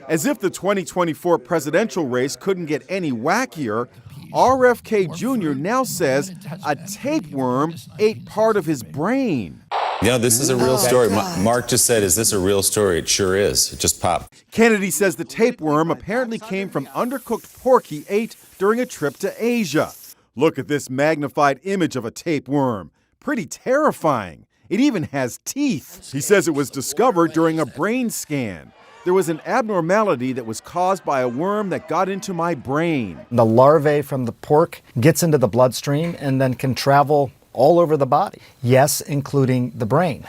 As if the 2024 presidential race couldn't get any wackier, RFK Jr. now says a tapeworm ate part of his brain. Yeah, this is a real story. Mark just said, is this a real story? It sure is. It just popped. Kennedy says the tapeworm apparently came from undercooked pork he ate during a trip to Asia. Look at this magnified image of a tapeworm. Pretty terrifying. It even has teeth. He says it was discovered during a brain scan. There was an abnormality that was caused by a worm that got into my brain. The larvae from the pork gets into the bloodstream and then can travel all over the body. Yes, including the brain.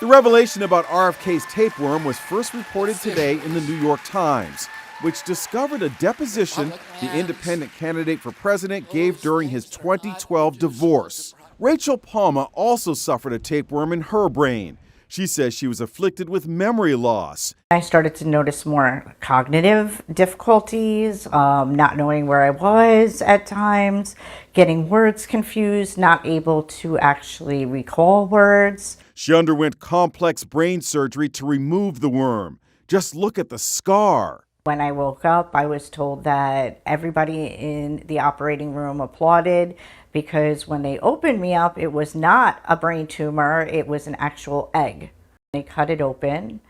The revelation about RFK's tapeworm was first reported today in the New York Times, which discovered a deposition the independent candidate for president gave during his 2012 divorce. Rachel Palma also suffered a tapeworm in her brain. She says she was afflicted with memory loss. I started to notice more cognitive difficulties, not knowing where I was at times, getting words confused, not able to actually recall words. She underwent complex brain surgery to remove the worm. Just look at the scar. When I woke up, I was told that everybody in the operating room applauded because when they opened me up, it was not a brain tumor, it was an actual egg. They cut it open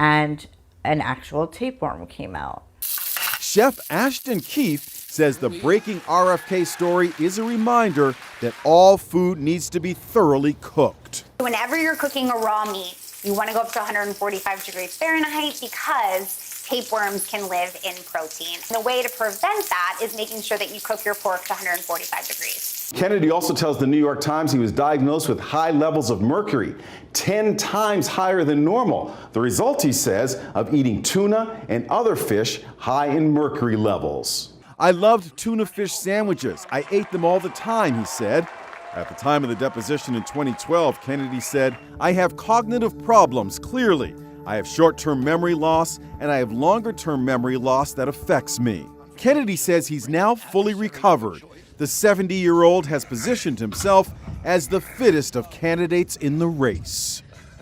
and an actual tapeworm came out. Chef Ashton Keefe says the breaking RFK story is a reminder that all food needs to be thoroughly cooked. Whenever you're cooking a raw meat, you want to go up to 145 degrees Fahrenheit because tapeworms can live in protein. The way to prevent that is making sure that you cook your pork to 145 degrees. Kennedy also tells the New York Times he was diagnosed with high levels of mercury, 10 times higher than normal. The result, he says, of eating tuna and other fish high in mercury levels. I loved tuna fish sandwiches. I ate them all the time, he said. At the time of the deposition in 2012, Kennedy said, I have cognitive problems, clearly. I have short-term memory loss, and I have longer-term memory loss that affects me. Kennedy says he's now fully recovered. The 70-year-old has positioned himself as the fittest of candidates in the race.